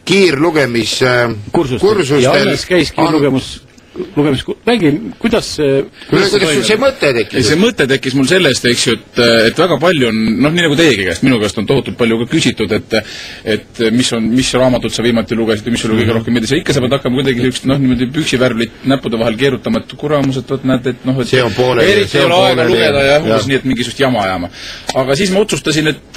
kiirlugemiskursustel. Ja alles käis kiirlugemus, räägi, kuidas see mõte tekkis? See mõte tekkis mul sellest, eks ju, et väga palju on, nii nagu teiegi käest, minu käest on tohutult palju ka küsitud, et mis raamatut sa viimati lugesid ja mis sulle kõige rohkem meeldis. Ja ikka sa pead hakkama kuidagi sellist, niimoodi püksivärvlit näppude vahel keerutama, et kuramused, näed, et see on pooleli, eriti ei ole aega lugeda ja umbes nii, et mingisugust jama ajama. Aga siis ma otsustasin, et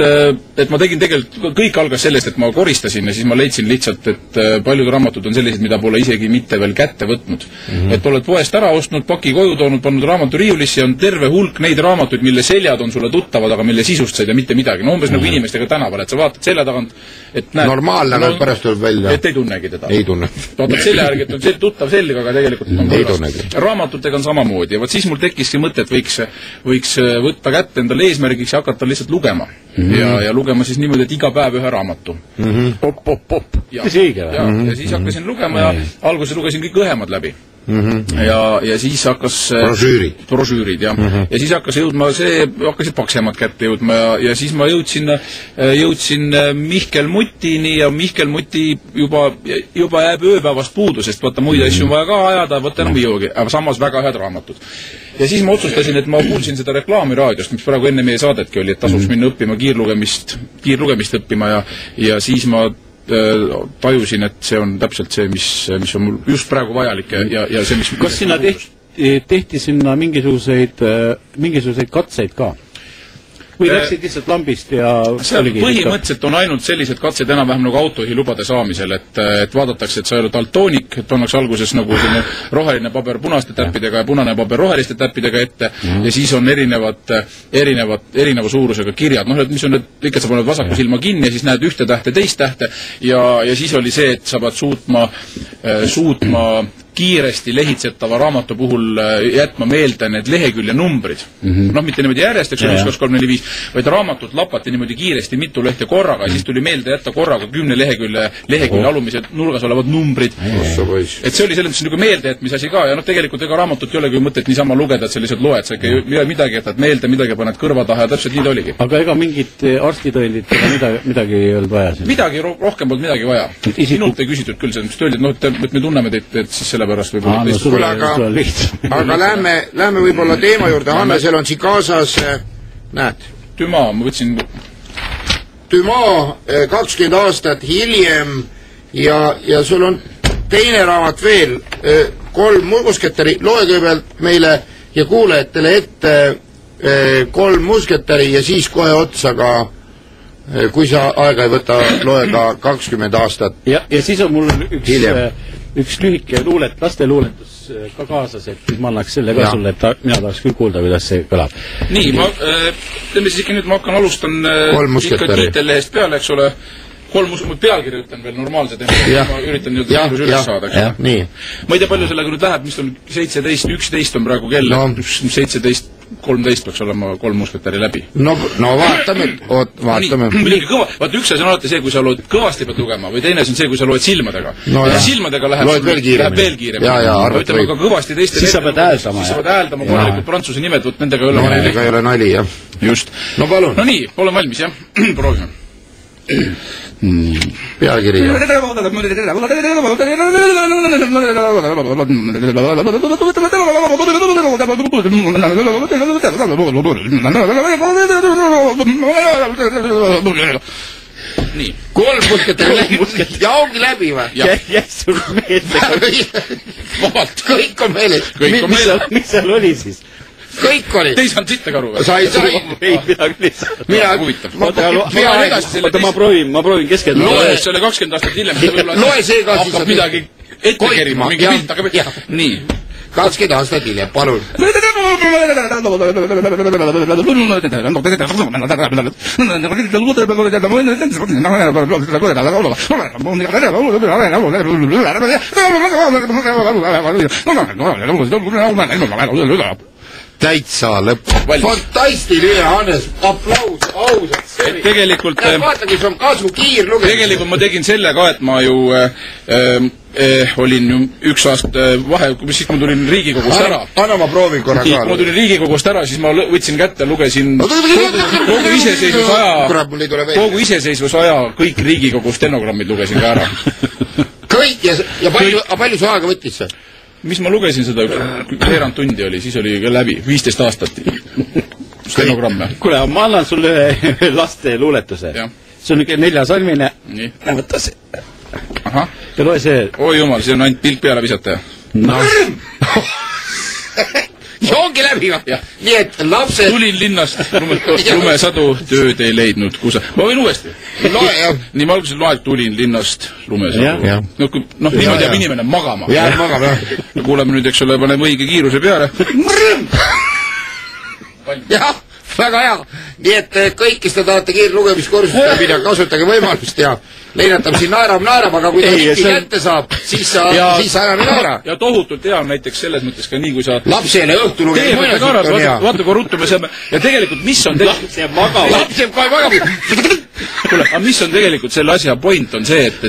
ma tegin tegelikult, kõik algas sellest, et ma koristasin ja siis ma leidsin lihtsalt, et paljud raamatud on sellised, mida pole isegi mitte veel kätte võtnud. Et oled poest ära ostnud, paki koju toonud, pannud raamatu riiulisse ja on terve hulk neid raamatuid, mille seljad on sulle tuttavad, aga mille sisust said ja mitte midagi. No umbes nagu inimestega tänaval, et sa vaatad selja tagant, et näed... Normaalne, aga pärast tuleb välja. Et ei tunnegi teda. Ei tunne. Vaatad selja järgi, et on tuttav selg, aga tegelikult on kõrvast. Raamatutega on samamoodi. Ja võt siis mul tekkiski mõte, et võiks võtta kätte endale eesmärgiks ja hakata lihtsalt lugema. Ja lugema siis niimoodi, et iga päev ühe raamatu. Pop. Ja siis hakkasin lugema ja alguses lugesin kõik õhemad läbi. Ja siis hakkas brošüürid ja siis hakkasid paksemad kätte jõudma ja siis ma jõudsin Mihkel Mutini ja Mihkel Muti juba jääb ööpäevast puudu, sest vaata muid asju on vaja ka ajada, vaata enam ei jõugi, aga samas väga head raamatud. Ja siis ma otsustasin, et ma kuulsin seda reklaami raadiost, mis praegu enne meie saadetki oli, et tasuks minna õppima kiirlugemist õppima ja siis ma tajusin, et see on täpselt see, mis on mul just praegu vajalik ja see, mis... Kas sinna tehti sinna mingisuguseid katseid ka? Või läksid lihtsalt lambist ja... Põhimõtteliselt on ainult sellised katsed enam-vähem nagu autojuhilubade saamisel, et vaadatakse, et sa ei ole daltoonik, et annaks alguses nagu roheline paber punaste täppidega ja punane paber roheliste täppidega ette ja siis on erineva suurusega kirjad. Mis on need, ikka sa paned vasaku silma kinni ja siis näed ühte tähte, teist tähte ja siis oli see, et sa pead suutma kiiresti lehitsetava raamatu puhul jätma meelde need lehekülje numbrid. Mitte niimoodi järjest, eks 1, 2, 3, 4, 5, vaid raamatut lapati niimoodi kiiresti mitu lehte korraga ja siis tuli meelde jätta korraga 10 lehekülje alumised nurgas olevad numbrid. Et see oli selles mõttes nagu meeldejätmise asi ka ja tegelikult ega raamatut ei olegi mõtet niisama lugeda, et sa lihtsalt loed, sa ikka midagi jätad meelde, midagi paned kõrva taha ja täpselt nii ta oligi. Aga ega mingit arstitõendit midagi ei olnud vaja? Midagi, rohkem polnud midagi vaja. Sinult ei küsitud küll seda, mis öeldi, et me tunneme teid, et siis selle pärast võib-olla aga lähme võib-olla teema juurde. Hannesel on siin kaasas, näed, Dumas, ma võtsin Dumas 20 aastat hiljem ja sul on teine raamat veel, 3 musketäri. Loe kõigepealt meile ja kuulajatele ette 3 musketäri ja siis kohe otsa ka, kui sa aega ei võta, loe ka 20 aastat ja siis on mul üks lühike lasteluuletus ka kaasas, et ma annaks selle ka sulle, et mina tahaks küll kuulda, kuidas see kõlab. Nii, teeme siis ikka nüüd, ma alustan ikka tiitellehest peale, eks ole, 3 pealkirja ütlen veel normaalselt, ma üritan üles saada. Ma ei tea, palju sellega nüüd läheb, mis on 17:11 on praegu kell, 17:13 peaks olema 3 musketäri läbi. No vaatame. Vaata, üks asi on alati see, kui sa loed kõvasti pead lugema, või teine asi on see, kui sa loed silmadega. Silmadega läheb veel kiiremini. Ütleme ka kõvasti teiste... Siis sa pead hääldama. Siis sa pead hääldama korralikult prantsuse nimed, võt nendega ei ole nali. Just. No palun. No nii, olen valmis, jah? Proovime. Pealkiri nii 3 musketäri ja ongi läbi või? Jässu meelde kõik on meeles. Mis seal oli siis? Kõik oli. Te ei saanud sitte karu või? Sa ei sai. Ei midagi lihtsalt. Ma proovin keskenduda. Loe, see oli 20 aastat hiljem. Loe see ka siis. Hakkab midagi ette kerima, mingi pilt hakkab ette. Nii. 20 aastat hiljem, palun. Täitsa lõpp. Fantastiline, Hannes. Aplaus, ausalt. tegelikult vaatagi, see on kasvukiirlugemine. Tegelikult ma tegin selle ka, et ma ju olin ju üks aasta vahe, siis ma tulin Riigikogust ära. Anna ma proovin korra ka. Ma tulin Riigikogust ära, siis ma võtsin kätte, lugesin kogu iseseisvusaja kõik Riigikogu stenogrammid lugesin ka ära. Kõik ja palju see aega võttis see? Mis ma lugesin seda, veerand tundi oli, siis oli ka läbi, 15 aastat stenogramme. Kuule, ma annan sulle ühe laste luuletuse. See on 4 salmine. Võta see. Ja loe see. Oi jumal, see on ainult pilk peale visata. Ja ongi läbi. Nii et lapsed... Tulin linnast, lumesadu, tööd ei leidnud kusa. Ma võin uuesti. Nii ma alguses loed, tulin linnast, lumesadu. Niimoodi jääb inimene magama. Jääb magama, jah. Kuuleme nüüd, eks ole, paneme õige kiiruse peale. Jah, väga hea. Nii et kõik, kes te tahate kiirlugemiskursust minna, kasutage võimalust ja Leinatam siin naerab, aga kui ta hiti kätte saab, siis sa enam ei naera. Ja tohutult hea on näiteks selles mõttes ka nii, kui sa... Lapsele õhtu lugeda mõnesilt on hea. Vaata, kui ruttu me saame... Ja tegelikult, mis on... Laps jääb magama. Kuule, aga mis on tegelikult selle asja point on see, et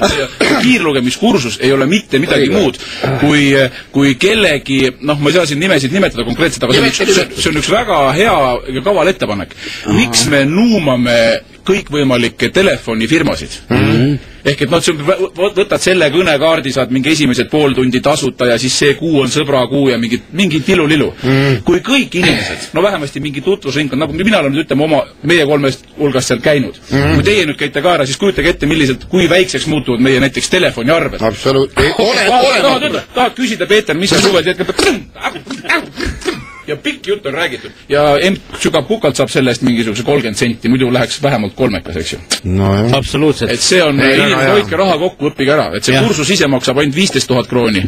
kiirlugemiskursus ei ole mitte midagi muud kui kellegi, ma ei saa siin nimesid nimetada konkreetselt, aga see on üks väga hea ja kaval ettepanek. Miks me nuumame kõikvõimalikke telefonifirmasid? Ehk et võtad selle kõnekaardi, saad mingi esimesed pool tundi tasuta ja siis see kuu on sõbra kuu ja mingi tilu-lilu. Kui kõik inimesed, vähemasti mingi tutvusringkond, nagu mina olen nüüd ütleme meie 3 hulgast seal käinud. Kui teie nüüd käite ka ära, siis kujutage ette, kui väikseks muutuvad meie näiteks telefoniarved. Absoluutselt. Tahad küsida, Peeter, mis sa suve ja pikk jutt on räägitud. Ja sügab kukalt saab selle eest mingisuguse 30 senti, muidu läheks vähemalt 3, eks ju. Absoluutselt. Et see on, hoidke raha kokku, õppige ära. Et see kursus ise maksab ainult 15 000 krooni.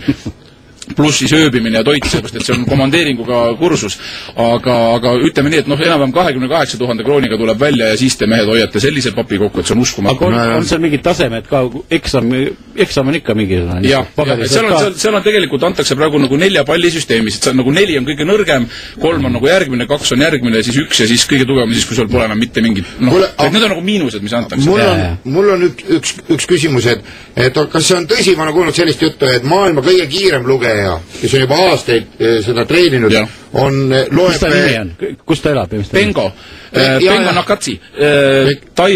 Pluss siis ööbimine ja toit, sellepärast, et see on komandeeringuga kursus. Aga ütleme nii, et enam-vähem 28 000 krooniga tuleb välja ja siis te mehed hoiate sellise papi kokku, et see on uskumatu. Aga on seal mingid tasemed ka, eksam on ikka mingi... Jah, seal on tegelikult antakse praegu nagu 4 pallisüsteemis, et nagu 4 on kõige nõrgem, 3 on nagu järgmine, 2 on järgmine, siis 1 ja siis kõige tugevam, siis kui sul pole enam mitte mingid... Need on nagu miinused, mis antakse. Mul on üks küsimus, et kas see on tõsi, ma olen kuulnud sellist juttu, et maailma kõige kiirem lugeja, kes on juba aastaid seda treeninud, loeb... Mis ta nimi on? Kus ta elab? Bengo Nakatsi. Ta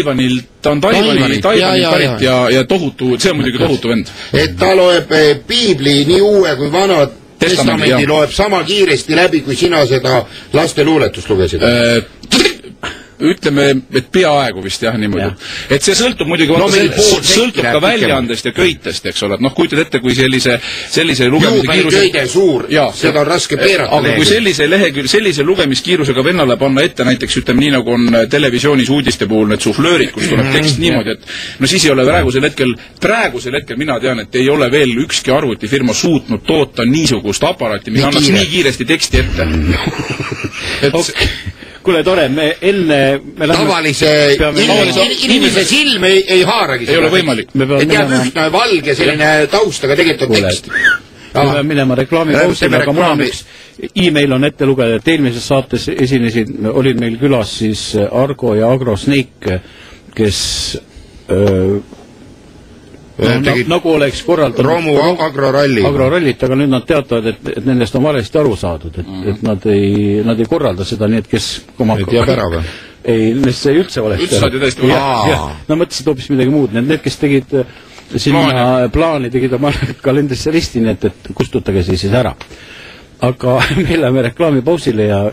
on Taivani pärit ja tohutu, see on muidugi tohutu vend. Et ta loeb piibli nii uue kui vana testamendi loeb sama kiiresti läbi, kui sina seda laste luuletust lugesid. Ütleme, et peaaegu vist jah niimoodi. Et see sõltub muidugi sõltub ka väljaandest ja köitest, eks ole. Kujutad ette, kui sellise lugemise kiiruse... köide suur, seda on raske peerata. Aga kui sellise lugemiskiirusega vennale panna ette näiteks, ütleme nii nagu on televisioonis uudiste puhul need suflöörid, kus tuleb tekst niimoodi, et siis ei ole praegusel hetkel mina tean, et ei ole veel ükski arvutifirma suutnud toota niisugust aparaati, mis annaks nii kiiresti teksti ette. Kuule, tore, me enne... Tavalise inimese silm ei haaragi. Ei ole võimalik. Et jääb ühtne valge selline taustaga tegelikult tekst. Me peame minema reklaamipausile, aga mul on üks e-mail on ette lugeda, et eelmises saates olid meil külas siis Argo ja Agro Snake, kes... nagu oleks korraldanud Romu agrorallit, aga nüüd nad teatavad, et nendest on valesti aru saadud, et nad ei korralda seda, nii et kes nendest see üldse valesti nad mõtlesid hoopis midagi muud, need kes tegid sinna plaani, tegid oma kalendrisse listi, nii et kustutage siis ära, aga me läheme reklaamipausile ja